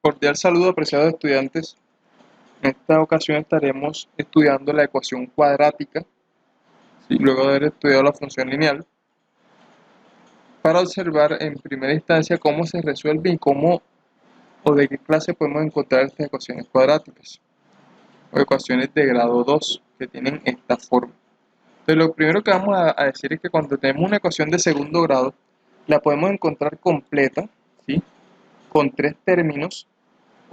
Cordial saludo, apreciados estudiantes. En esta ocasión estaremos estudiando la ecuación cuadrática, ¿sí? Luego de haber estudiado la función lineal, para observar en primera instancia cómo se resuelve y cómo o de qué clase podemos encontrar estas ecuaciones cuadráticas o ecuaciones de grado 2 que tienen esta forma. Entonces, lo primero que vamos a decir es que cuando tenemos una ecuación de segundo grado, la podemos encontrar completa, ¿sí? Con tres términos,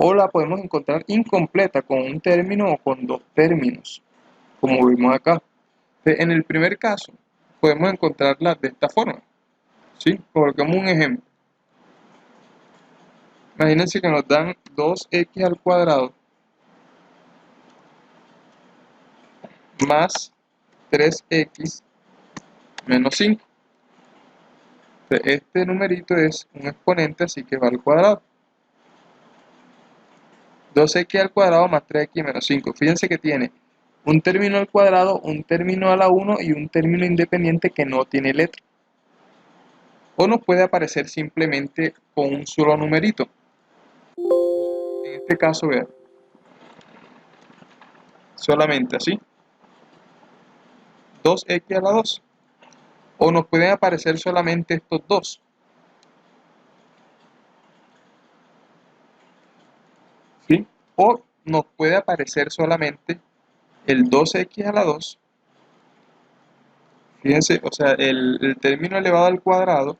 o la podemos encontrar incompleta con un término o con dos términos, como vimos acá. En el primer caso, podemos encontrarla de esta forma, ¿sí? Colocamos un ejemplo. Imagínense que nos dan 2x al cuadrado más 3x menos 5. Este numerito es un exponente, así que va al cuadrado. 2x al cuadrado más 3x menos 5. Fíjense que tiene un término al cuadrado, un término a la 1 y un término independiente que no tiene letra. O nos puede aparecer simplemente con un solo numerito. En este caso, vean, solamente así, 2x a la 2. O nos pueden aparecer solamente estos dos, ¿sí? O nos puede aparecer solamente el 2x a la 2. Fíjense, o sea, el término elevado al cuadrado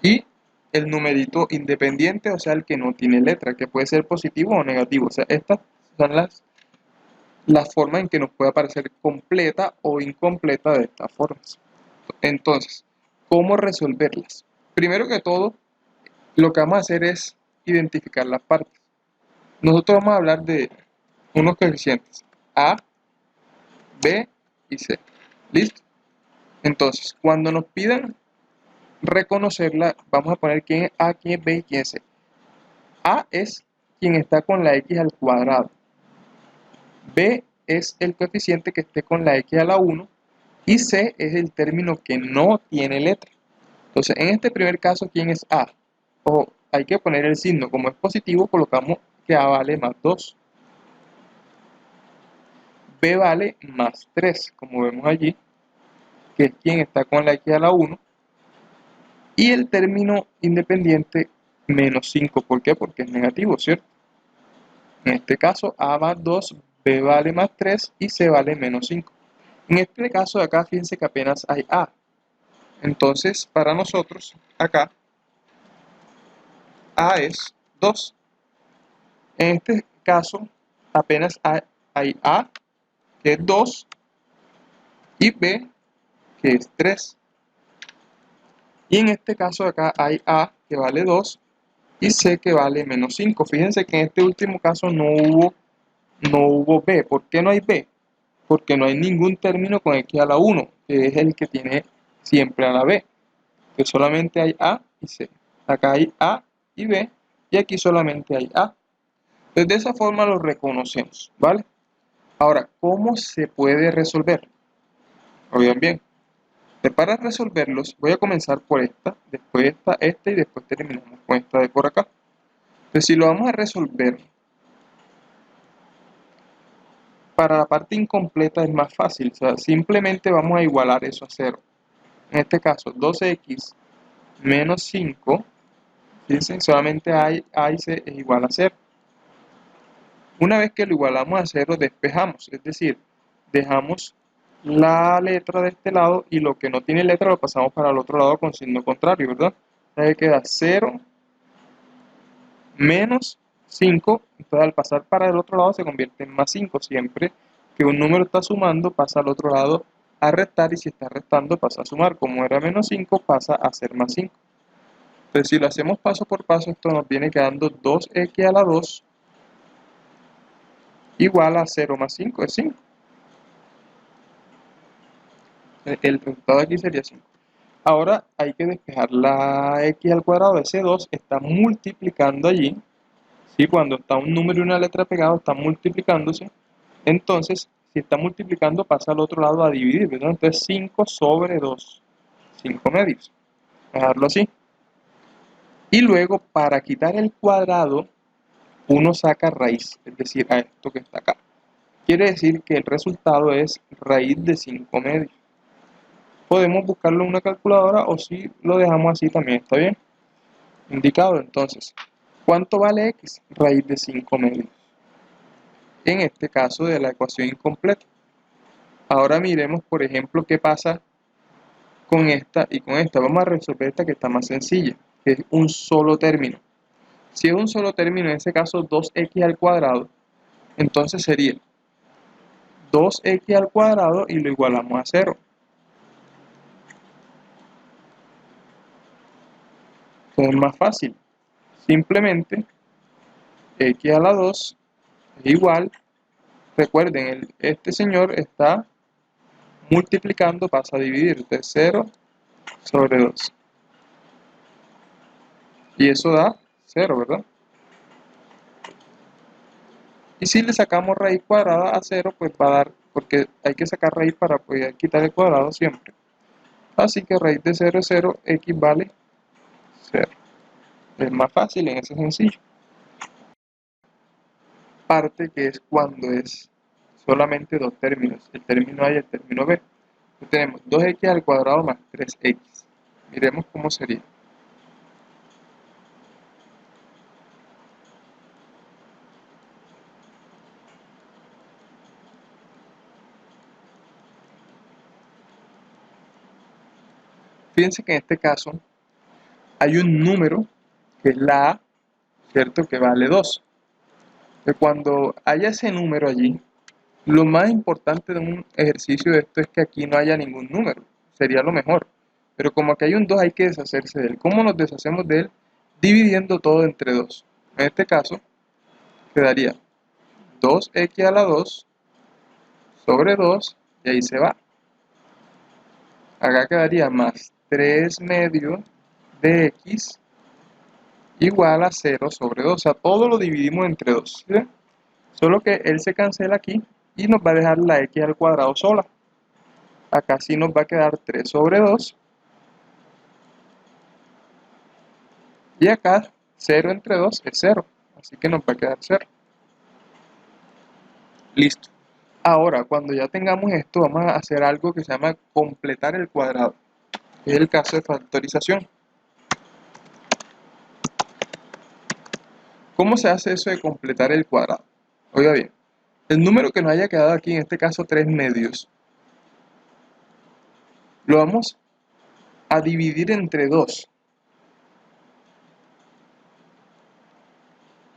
y el numerito independiente, o sea, el que no tiene letra, que puede ser positivo o negativo. O sea, estas son las formas en que nos puede aparecer completa o incompleta de estas formas. Entonces, ¿cómo resolverlas? Primero que todo, lo que vamos a hacer es identificar las partes. Nosotros vamos a hablar de unos coeficientes A, B y C. ¿Listo? Entonces, cuando nos pidan reconocerla, vamos a poner quién es A, quién es B y quién es C. A es quien está con la X al cuadrado. B es el coeficiente que esté con la X a la 1. Y C es el término que no tiene letra. Entonces, en este primer caso, ¿quién es A? O hay que poner el signo. Como es positivo, colocamos que A vale más 2. B vale más 3, como vemos allí, que es quien está con la X a la 1. Y el término independiente menos 5. ¿Por qué? Porque es negativo, ¿cierto? En este caso, A más 2, B vale más 3 y C vale menos 5. En este caso de acá, fíjense que apenas hay A. Entonces, para nosotros, acá, A es 2. En este caso, apenas hay A, que es 2, y B, que es 3. Y en este caso de acá hay A, que vale 2, y C, que vale menos 5. Fíjense que en este último caso no hubo B. ¿Por qué no hay B? Porque no hay ningún término con X a la 1, que es el que tiene siempre a la B, que solamente hay A y C. Acá hay A y B, y aquí solamente hay A. Entonces, de esa forma lo reconocemos, ¿vale? Ahora, ¿cómo se puede resolver? Oigan bien, para resolverlos voy a comenzar por esta, después esta y después terminamos con esta de por acá. Entonces, si lo vamos a resolver, para la parte incompleta es más fácil, o sea, simplemente vamos a igualar eso a 0. En este caso, 2x menos 5, fíjense, solamente A y C es igual a 0. Una vez que lo igualamos a 0, despejamos, es decir, dejamos la letra de este lado y lo que no tiene letra lo pasamos para el otro lado con signo contrario, ¿verdad? Entonces queda 0 menos 5, entonces al pasar para el otro lado se convierte en más 5. Siempre que un número está sumando, pasa al otro lado a restar, y si está restando pasa a sumar. Como era menos 5, pasa a ser más 5. Entonces, si lo hacemos paso por paso, esto nos viene quedando 2x a la 2 igual a 0 más 5, es 5. El resultado aquí sería 5. Ahora hay que despejar la x al cuadrado. Ese 2 está multiplicando allí, ¿sí? Cuando está un número y una letra pegados, está multiplicándose. Entonces, si está multiplicando, pasa al otro lado a dividir, ¿verdad? Entonces, 5 sobre 2, 5 medios. Dejarlo así. Y luego, para quitar el cuadrado, uno saca raíz, es decir, a esto que está acá. Quiere decir que el resultado es raíz de 5 medios. Podemos buscarlo en una calculadora o si lo dejamos así también está bien. Indicado entonces. ¿Cuánto vale x? Raíz de 5 medios. En este caso de la ecuación incompleta. Ahora miremos, por ejemplo, qué pasa con esta y con esta. Vamos a resolver esta que está más sencilla, que es un solo término. Si es un solo término, en ese caso 2x al cuadrado, entonces sería 2x al cuadrado y lo igualamos a 0. Entonces es más fácil. Simplemente x a la 2 es igual. Recuerden, este señor está multiplicando, pasa a dividir de 0 sobre 2. Y eso da 0, ¿verdad? Y si le sacamos raíz cuadrada a 0, pues va a dar, porque hay que sacar raíz para poder quitar el cuadrado siempre. Así que raíz de 0 es 0, x vale 0. Es más fácil en ese sencillo. Parte que es cuando es solamente dos términos, el término A y el término B. Entonces tenemos 2x al cuadrado más 3x. Miremos cómo sería. Fíjense que en este caso hay un número que es la A, ¿cierto? Que vale 2. Que cuando haya ese número allí, lo más importante de un ejercicio de esto es que aquí no haya ningún número. Sería lo mejor. Pero como aquí hay un 2 hay que deshacerse de él. ¿Cómo nos deshacemos de él? Dividiendo todo entre 2. En este caso, quedaría 2x a la 2 sobre 2 y ahí se va. Acá quedaría más 3 medios de x igual a 0 sobre 2. O sea, todo lo dividimos entre 2. ¿Sí? Solo que él se cancela aquí y nos va a dejar la x al cuadrado sola. Acá sí nos va a quedar 3 sobre 2. Y acá 0 entre 2 es 0. Así que nos va a quedar 0. Listo. Ahora, cuando ya tengamos esto, vamos a hacer algo que se llama completar el cuadrado. Es el caso de factorización. ¿Cómo se hace eso de completar el cuadrado? Oiga bien, el número que nos haya quedado aquí, en este caso 3 medios, lo vamos a dividir entre 2.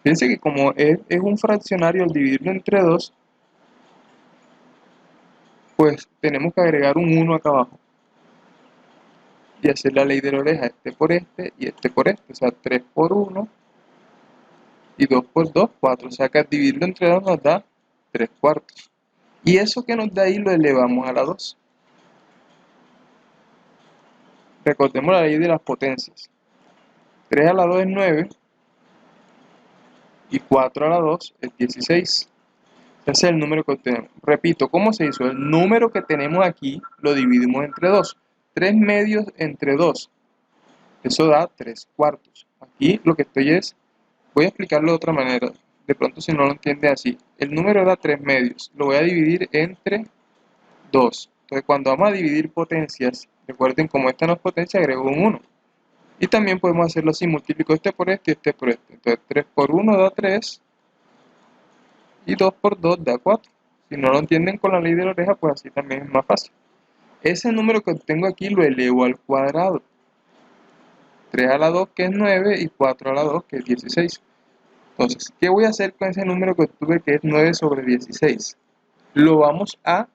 Fíjense que como es un fraccionario, al dividirlo entre 2, pues tenemos que agregar un 1 acá abajo. Y hacer la ley de la oreja, este por este y este por este. O sea, 3 por 1 y 2 por 2, 4. O sea que al dividirlo entre 2 nos da 3 cuartos. Y eso que nos da ahí lo elevamos a la 2. Recordemos la ley de las potencias. 3 a la 2 es 9 y 4 a la 2 es 16. Ese es el número que obtenemos. Repito, ¿cómo se hizo? El número que tenemos aquí lo dividimos entre 2. 3 medios entre 2. Eso da 3 cuartos. Aquí lo que estoy es, voy a explicarlo de otra manera. De pronto si no lo entiende así. El número da 3 medios. Lo voy a dividir entre 2. Entonces cuando vamos a dividir potencias, recuerden como esta no es potencia, agrego un 1. Y también podemos hacerlo así, multiplico este por este y este por este. Entonces 3 por 1 da 3 y 2 por 2 da 4. Si no lo entienden con la ley de la oreja, pues así también es más fácil. Ese número que obtengo aquí lo elevo al cuadrado. 3 a la 2 que es 9 y 4 a la 2 que es 16. Entonces, ¿qué voy a hacer con ese número que obtuve que es 9 sobre 16? Lo vamos a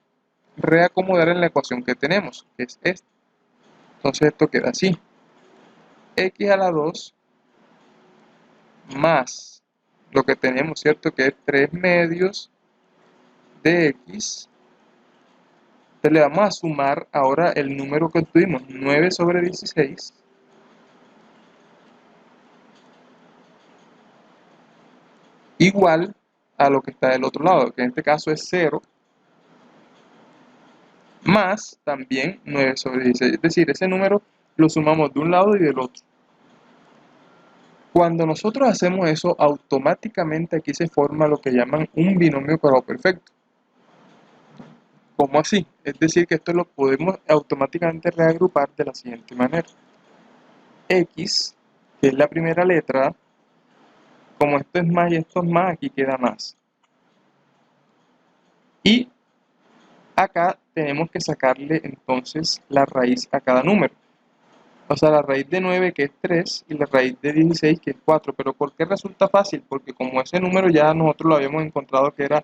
reacomodar en la ecuación que tenemos, que es esta. Entonces esto queda así. X a la 2 más lo que tenemos, ¿cierto? Que es 3 medios de x. Entonces le vamos a sumar ahora el número que obtuvimos, 9 sobre 16. Igual a lo que está del otro lado, que en este caso es 0, más también 9 sobre 16. Es decir, ese número lo sumamos de un lado y del otro. Cuando nosotros hacemos eso, automáticamente aquí se forma lo que llaman un binomio cuadrado perfecto. ¿Cómo así? Es decir, que esto lo podemos automáticamente reagrupar de la siguiente manera. X, que es la primera letra, como esto es más y esto es más, aquí queda más. Y acá tenemos que sacarle entonces la raíz a cada número. O sea, la raíz de 9 que es 3 y la raíz de 16 que es 4. ¿Pero por qué resulta fácil? Porque como ese número ya nosotros lo habíamos encontrado que era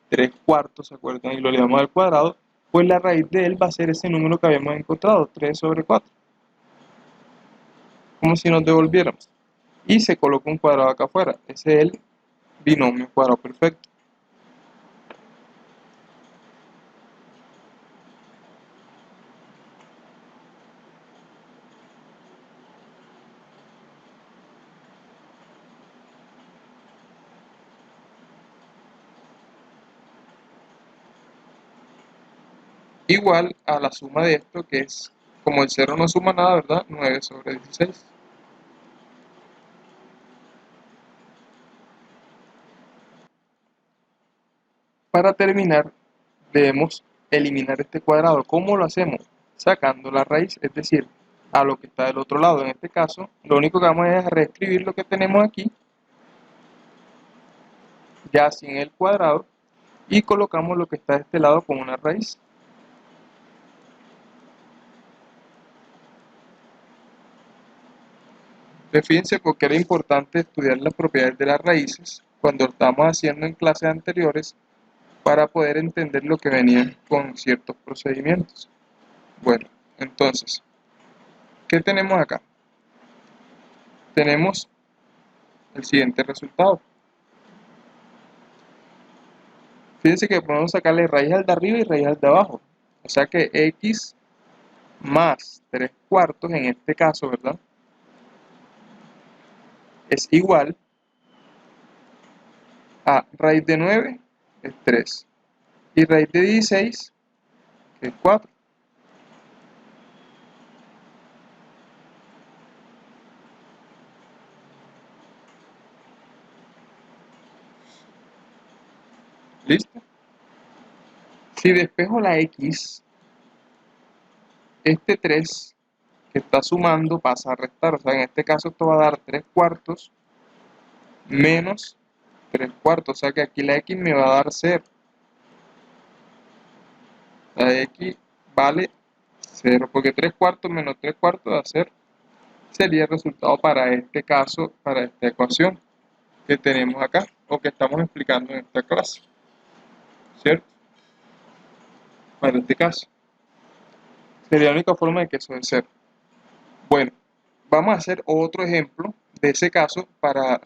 3 cuartos, ¿se acuerdan? Y lo elevamos al cuadrado, pues la raíz de él va a ser ese número que habíamos encontrado, 3 sobre 4. Como si nos devolviéramos. Y se coloca un cuadrado acá afuera. Ese es el binomio cuadrado perfecto. Igual a la suma de esto, que es, como el 0 no suma nada, ¿verdad? 9 sobre 16. Para terminar, debemos eliminar este cuadrado. ¿Cómo lo hacemos? Sacando la raíz, es decir, a lo que está del otro lado. En este caso, lo único que vamos a hacer es reescribir lo que tenemos aquí, ya sin el cuadrado, y colocamos lo que está de este lado como una raíz. Fíjense porque era importante estudiar las propiedades de las raíces cuando lo estábamos haciendo en clases anteriores para poder entender lo que venía con ciertos procedimientos. Bueno, entonces, ¿qué tenemos acá? Tenemos el siguiente resultado. Fíjense que podemos sacarle raíz al de arriba y raíz al de abajo. O sea que x más 3 cuartos, en este caso, ¿verdad? Es igual a raíz de 9, es 3. Y raíz de 16, que es 4. ¿Listo? Si despejo la x, este 3 que está sumando pasa a restar. O sea, en este caso esto va a dar 3 cuartos menos 3 cuartos. O sea que aquí la x me va a dar 0. La x vale 0, porque 3 cuartos menos 3 cuartos da 0. Sería el resultado para este caso, para esta ecuación que tenemos acá, o que estamos explicando en esta clase, ¿cierto? Para este caso. Sería la única forma de que eso es 0. Bueno, vamos a hacer otro ejemplo de ese caso para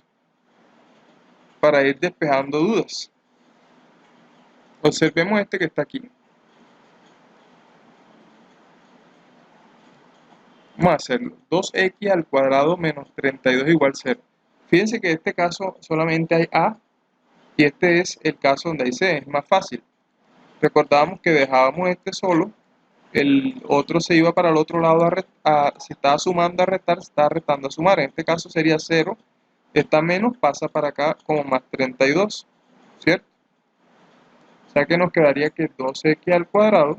ir despejando dudas. Observemos este que está aquí. Vamos a hacerlo. 2x al cuadrado menos 32 igual 0. Fíjense que en este caso solamente hay a y este es el caso donde hay c. Es más fácil. Recordábamos que dejábamos este solo, el otro se iba para el otro lado, si estaba sumando a restar, se estaba restando a sumar. En este caso sería 0. Esta menos pasa para acá como más 32, ¿cierto? O sea que nos quedaría que 2x al cuadrado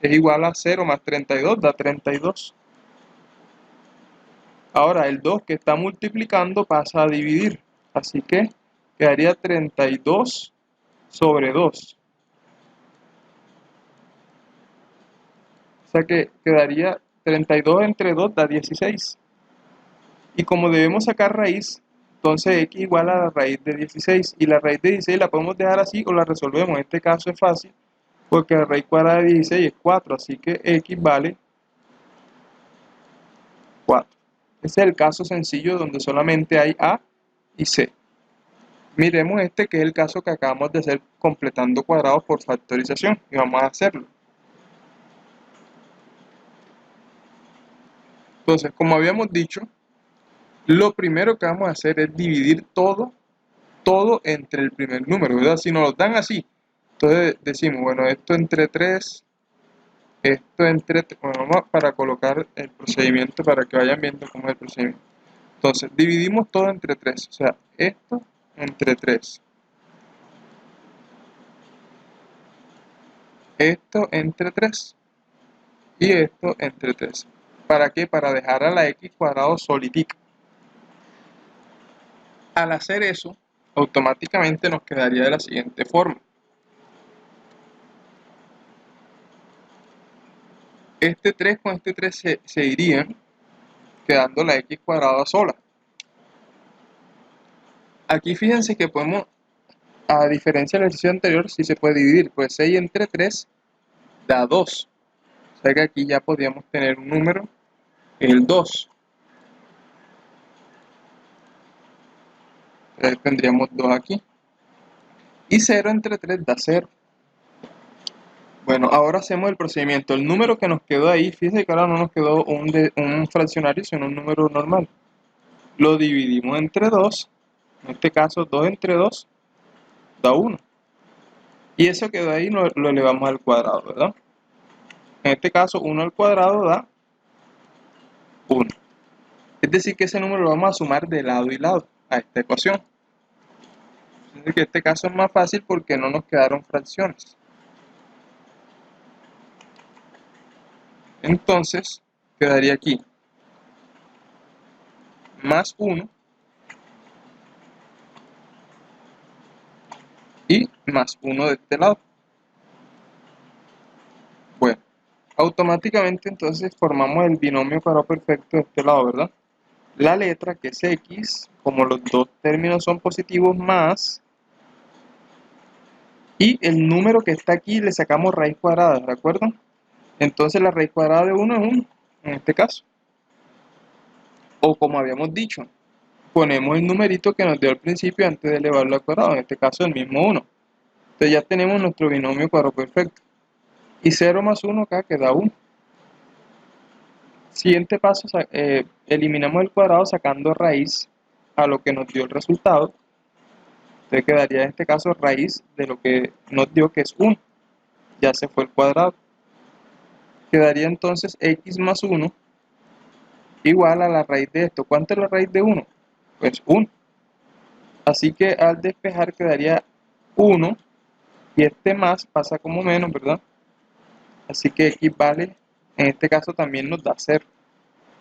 es igual a 0 más 32, da 32. Ahora el 2 que está multiplicando pasa a dividir, así que quedaría 32 sobre 2. O sea que quedaría 32 entre 2 da 16. Y como debemos sacar raíz, entonces x igual a la raíz de 16. Y la raíz de 16 la podemos dejar así o la resolvemos. En este caso es fácil porque la raíz cuadrada de 16 es 4. Así que x vale 4. Ese es el caso sencillo donde solamente hay a y c. Miremos este que es el caso que acabamos de hacer completando cuadrados por factorización. Y vamos a hacerlo. Entonces, como habíamos dicho, lo primero que vamos a hacer es dividir todo entre el primer número, ¿verdad? Si nos lo dan así, entonces decimos, bueno, esto entre 3, esto entre 3, bueno, vamos para colocar el procedimiento para que vayan viendo cómo es el procedimiento. Entonces, dividimos todo entre 3, o sea, esto entre 3, esto entre 3 y esto entre 3. ¿Para qué? Para dejar a la x cuadrado solitica. Al hacer eso, automáticamente nos quedaría de la siguiente forma. Este 3 con este 3 se irían, quedando la x cuadrada sola. Aquí fíjense que podemos, a diferencia del ejercicio anterior, sí se puede dividir, pues 6 entre 3 da 2. O sea que aquí ya podríamos tener un número, el 2. Entonces tendríamos 2 aquí. Y 0 entre 3 da 0. Bueno, ahora hacemos el procedimiento. El número que nos quedó ahí, fíjense que ahora no nos quedó un fraccionario, sino un número normal. Lo dividimos entre 2. En este caso, 2 entre 2 da 1. Y eso quedó ahí lo elevamos al cuadrado, ¿verdad? En este caso, 1 al cuadrado da 1. Es decir, que ese número lo vamos a sumar de lado y lado a esta ecuación. Entonces, que este caso es más fácil porque no nos quedaron fracciones. Entonces, quedaría aquí más 1 y más 1 de este lado. Bueno, automáticamente entonces formamos el binomio cuadrado perfecto de este lado, ¿verdad? La letra, que es x, como los dos términos son positivos, más, y el número que está aquí le sacamos raíz cuadrada, ¿de acuerdo? Entonces la raíz cuadrada de 1 es 1, en este caso. O como habíamos dicho, ponemos el numerito que nos dio al principio antes de elevarlo al cuadrado, en este caso el mismo 1. Entonces ya tenemos nuestro binomio cuadrado perfecto. Y 0 más 1 acá queda 1. Siguiente paso, eliminamos el cuadrado sacando raíz a lo que nos dio el resultado. Entonces quedaría en este caso raíz de lo que nos dio, que es 1. Ya se fue el cuadrado. Quedaría entonces x más 1 igual a la raíz de esto. ¿Cuánto es la raíz de 1? Pues 1. Así que al despejar quedaría 1 y este más pasa como menos, ¿verdad? Así que x vale, en este caso también nos da 0.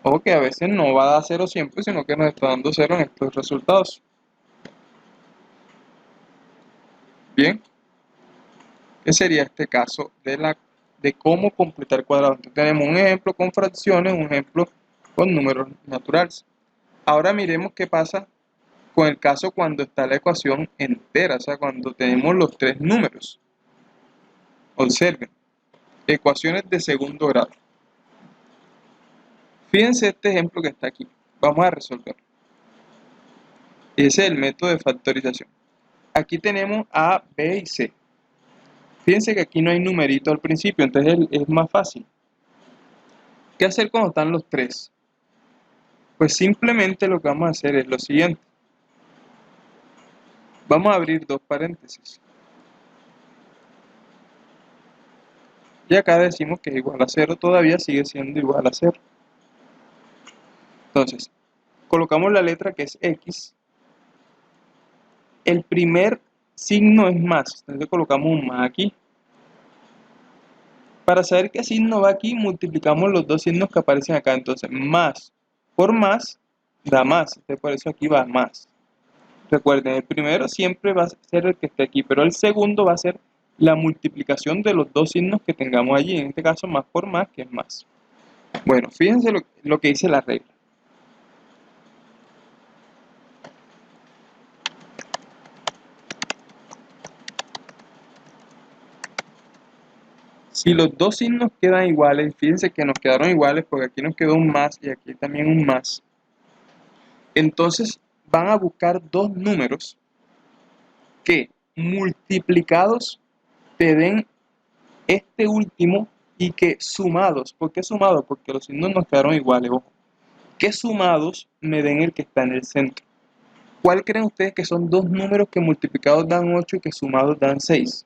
Ojo que a veces no va a dar 0 siempre, sino que nos está dando 0 en estos resultados. Bien, ¿qué sería este caso de cómo completar cuadrados? Entonces tenemos un ejemplo con fracciones, un ejemplo con números naturales. Ahora miremos qué pasa con el caso cuando está la ecuación entera, o sea, cuando tenemos los tres números. Observen, ecuaciones de segundo grado. Fíjense este ejemplo que está aquí. Vamos a resolverlo. Ese es el método de factorización. Aquí tenemos A, B y C. Fíjense que aquí no hay numerito al principio, entonces es más fácil. ¿Qué hacer cuando están los tres? Pues simplemente lo que vamos a hacer es lo siguiente. Vamos a abrir dos paréntesis. Y acá decimos que es igual a 0, todavía sigue siendo igual a 0. Entonces, colocamos la letra que es X. El primer signo es más, entonces colocamos un más aquí. Para saber qué signo va aquí, multiplicamos los dos signos que aparecen acá. Entonces, más por más da más. Entonces, por eso aquí va más. Recuerden, el primero siempre va a ser el que esté aquí, pero el segundo va a ser la multiplicación de los dos signos que tengamos allí. En este caso, más por más, que es más. Bueno, fíjense lo que dice la regla. Si los dos signos quedan iguales, fíjense que nos quedaron iguales porque aquí nos quedó un más y aquí también un más. Entonces van a buscar dos números que multiplicados te den este último y que sumados, ¿por qué sumados? Porque los signos nos quedaron iguales, ojo, que sumados me den el que está en el centro. ¿Cuál creen ustedes que son dos números que multiplicados dan 8 y que sumados dan 6?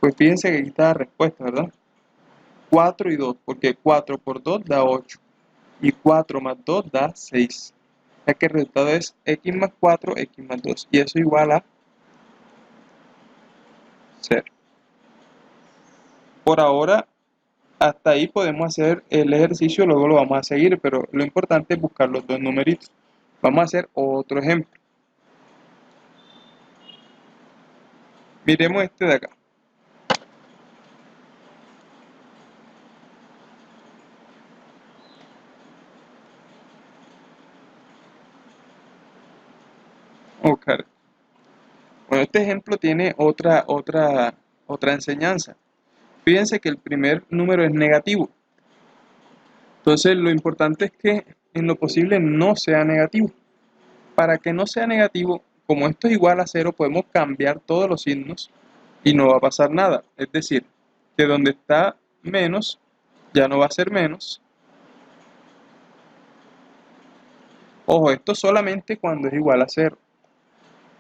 Pues fíjense que aquí está la respuesta, ¿verdad? 4 y 2, porque 4 por 2 da 8 y 4 más 2 da 6. ya que el resultado es x más 4, x más 2, y eso igual a 0. Por ahora, hasta ahí podemos hacer el ejercicio, luego lo vamos a seguir, pero lo importante es buscar los dos numeritos. Vamos a hacer otro ejemplo. Miremos este de acá. Ok. Bueno, este ejemplo tiene otra enseñanza. Fíjense que el primer número es negativo. Entonces, lo importante es que en lo posible no sea negativo. Para que no sea negativo, como esto es igual a cero, podemos cambiar todos los signos y no va a pasar nada. Es decir, que donde está menos, ya no va a ser menos. Ojo, esto solamente cuando es igual a cero.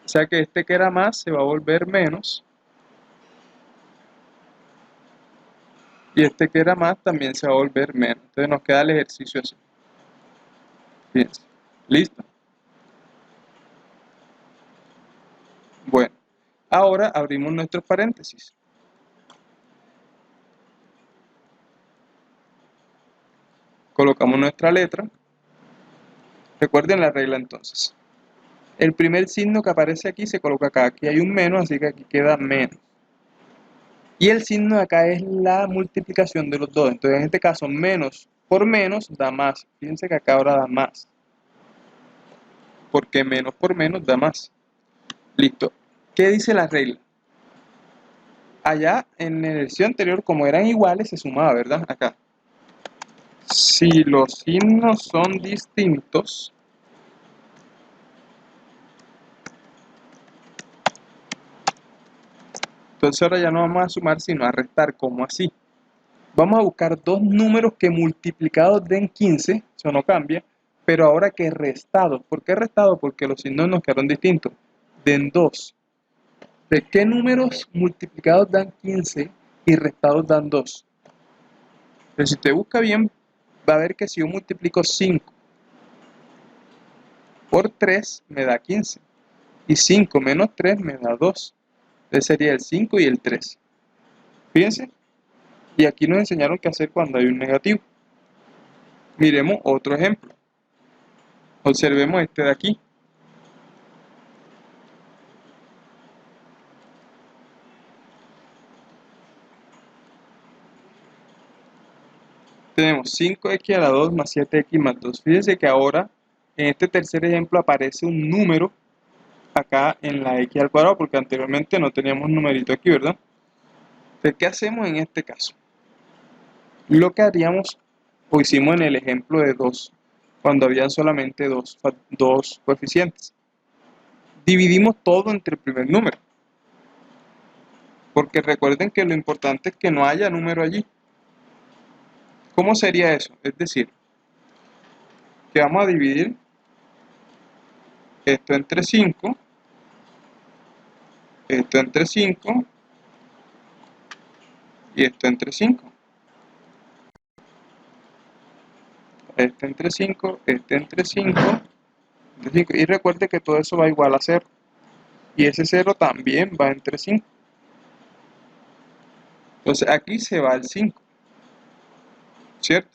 O sea que este que era más se va a volver menos. Y este que era más también se va a volver menos. Entonces nos queda el ejercicio así. Fíjense. ¿Listo? Bueno, ahora abrimos nuestros paréntesis. Colocamos nuestra letra. Recuerden la regla entonces. El primer signo que aparece aquí se coloca acá. Aquí hay un menos, así que aquí queda menos. Y el signo de acá es la multiplicación de los dos. Entonces en este caso menos por menos da más. Fíjense que acá ahora da más. Porque menos por menos da más. Listo. ¿Qué dice la regla? Allá en el ejercicio anterior, como eran iguales, se sumaba, ¿verdad? Acá. Si los signos son distintos, entonces ahora ya no vamos a sumar, sino a restar, como así. Vamos a buscar dos números que multiplicados den 15, eso no cambia, pero ahora que restados. ¿Por qué restados? Porque los signos nos quedaron distintos. Den 2. ¿De qué números multiplicados dan 15 y restados dan 2? Pero si usted busca bien, va a ver que si yo multiplico 5 por 3 me da 15. Y 5 menos 3 me da 2. Entonces sería el 5 y el 3. Fíjense. Y aquí nos enseñaron qué hacer cuando hay un negativo. Miremos otro ejemplo. Observemos este de aquí. Tenemos 5x a la 2 más 7x más 2. Fíjense que ahora en este tercer ejemplo aparece un número acá en la x al cuadrado, porque anteriormente no teníamos un numerito aquí, ¿verdad? Entonces, ¿qué hacemos en este caso? Lo que haríamos o hicimos en el ejemplo de 2, cuando habían solamente dos coeficientes. Dividimos todo entre el primer número, porque recuerden que lo importante es que no haya número allí. ¿Cómo sería eso? Es decir, que vamos a dividir esto entre 5, esto entre 5 y esto entre 5. Este entre 5, este entre 5, y recuerde que todo eso va igual a 0. Y ese 0 también va entre 5. Entonces aquí se va el 5, ¿cierto?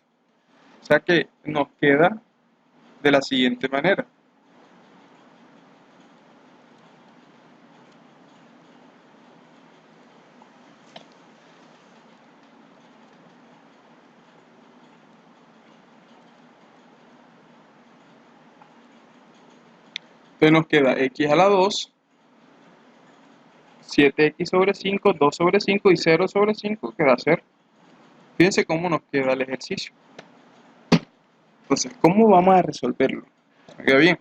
O sea que nos queda de la siguiente manera. Entonces nos queda x a la 2, 7x sobre 5, 2 sobre 5 y 0 sobre 5 queda 0. Fíjense cómo nos queda el ejercicio. Entonces, ¿cómo vamos a resolverlo? Oiga bien,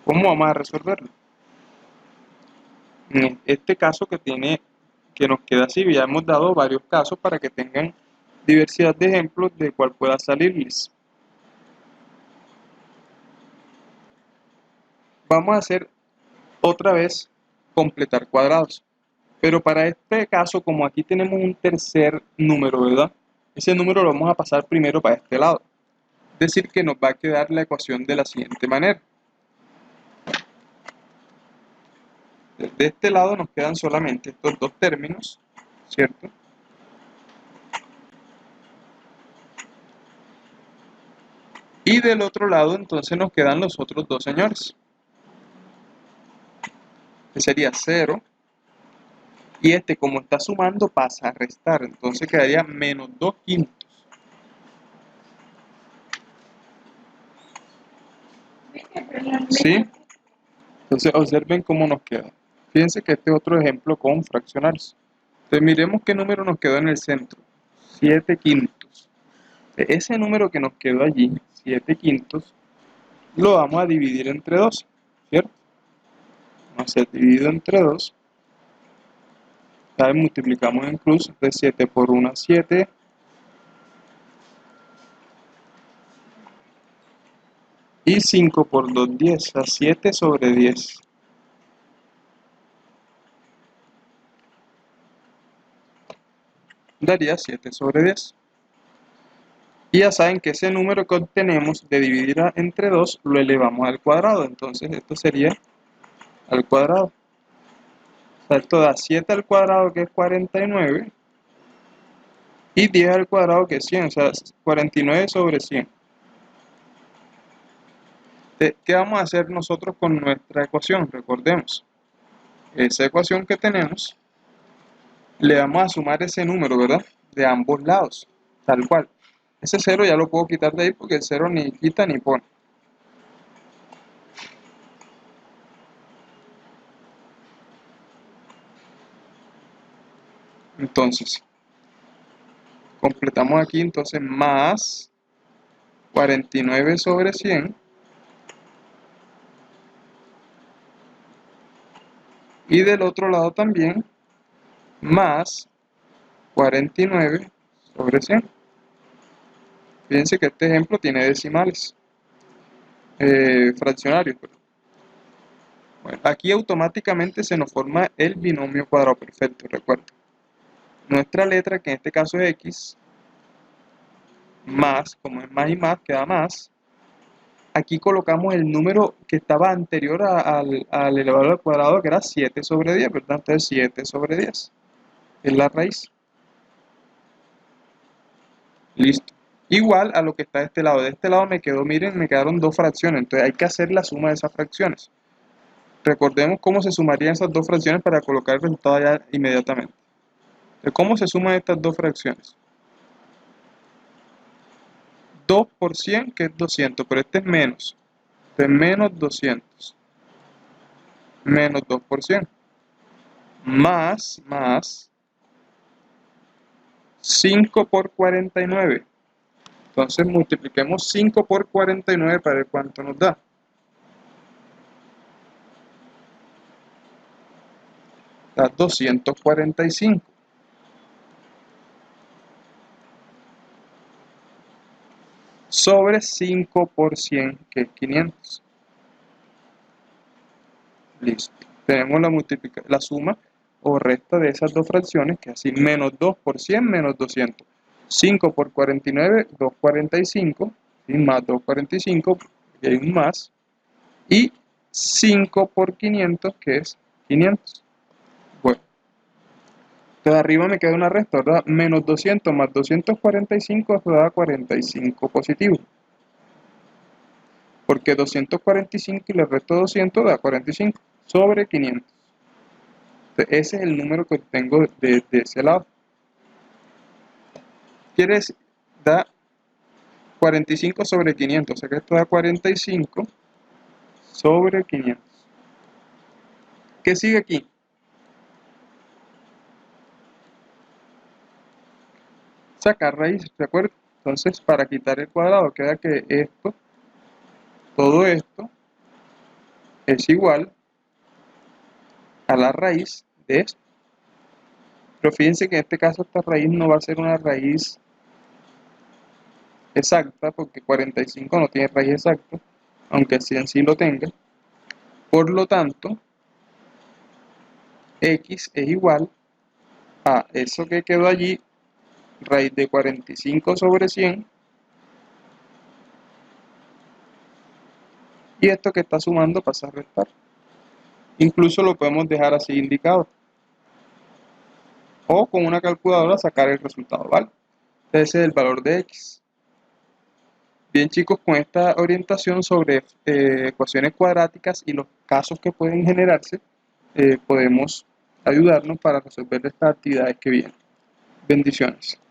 ¿cómo vamos a resolverlo? En este caso que nos queda así, ya hemos dado varios casos para que tengan diversidad de ejemplos de cuál pueda salirles. Vamos a hacer otra vez completar cuadrados. Pero para este caso, como aquí tenemos un tercer número, ¿verdad? Ese número lo vamos a pasar primero para este lado. decir que nos va a quedar la ecuación de la siguiente manera. De este lado nos quedan solamente estos dos términos, ¿cierto? Y del otro lado entonces nos quedan los otros dos señores, que sería 0, y este como está sumando pasa a restar, entonces quedaría menos 2 quintos. ¿Sí? Entonces observen cómo nos queda. Fíjense que este es otro ejemplo con fraccionarios. Entonces miremos qué número nos quedó en el centro. 7 quintos. Ese número que nos quedó allí, 7 quintos, lo vamos a dividir entre 2, ¿cierto? Vamos a ser dividido entre 2. Multiplicamos en cruz, de 7 por 1, 7. Y 5 por 2, 10. A 7 sobre 10. Daría 7 sobre 10. Y ya saben que ese número que obtenemos de dividir entre 2 lo elevamos al cuadrado. Entonces esto sería al cuadrado. O sea, esto da 7 al cuadrado, que es 49. Y 10 al cuadrado, que es 100. O sea, 49 sobre 100. ¿Qué vamos a hacer nosotros con nuestra ecuación? Recordemos, esa ecuación que tenemos, le vamos a sumar ese número, ¿verdad? De ambos lados, tal cual. Ese 0 ya lo puedo quitar de ahí porque el 0 ni quita ni pone. Entonces, completamos aquí, entonces, más 49 sobre 100. Y del otro lado también, más 49 sobre 100. Fíjense que este ejemplo tiene decimales, fraccionarios, perdón. Bueno, aquí automáticamente se nos forma el binomio cuadrado perfecto, recuerden. Nuestra letra, que en este caso es x, más, como es más y más, queda más. Aquí colocamos el número que estaba anterior al elevado al cuadrado, que era 7 sobre 10, ¿verdad? Entonces 7 sobre 10 es la raíz. Listo. Igual a lo que está de este lado. De este lado me quedó, miren, me quedaron dos fracciones. Entonces hay que hacer la suma de esas fracciones. Recordemos cómo se sumarían esas dos fracciones para colocar el resultado ya inmediatamente. Entonces, ¿cómo se suman estas dos fracciones? 2 por 100, que es 200, pero este es menos. Entonces menos 200. Menos 2 por 100. Más 5 por 49. Entonces multipliquemos 5 por 49 para ver cuánto nos da. Da 245. Sobre 5 por 100, que es 500. Listo. Tenemos la suma o resta de esas dos fracciones, que es así, menos 2 por 100 menos 200. 5 por 49, 245, y más 245, y hay un más. Y 5 por 500, que es 500. Bueno, entonces arriba me queda una resta, ¿verdad? Menos 200 más 245, eso da 45 positivo. Porque 245 y le resto 200 da 45 sobre 500. Entonces, ese es el número que obtengo de ese lado. Quiere decir, da 45 sobre 500, o sea que esto da 45 sobre 500. ¿Qué sigue aquí? Sacar raíz, ¿de acuerdo? Entonces, para quitar el cuadrado, queda que esto, todo esto, es igual a la raíz de esto. Pero fíjense que en este caso esta raíz no va a ser una raíz exacta, porque 45 no tiene raíz exacta, aunque 100 sí lo tenga. Por lo tanto, x es igual a eso que quedó allí, raíz de 45 sobre 100, y esto que está sumando pasa a restar. Incluso lo podemos dejar así indicado, o con una calculadora sacar el resultado, ¿vale? Ese es el valor de x. Bien chicos, con esta orientación sobre ecuaciones cuadráticas y los casos que pueden generarse, podemos ayudarnos para resolver estas actividades que vienen. Bendiciones.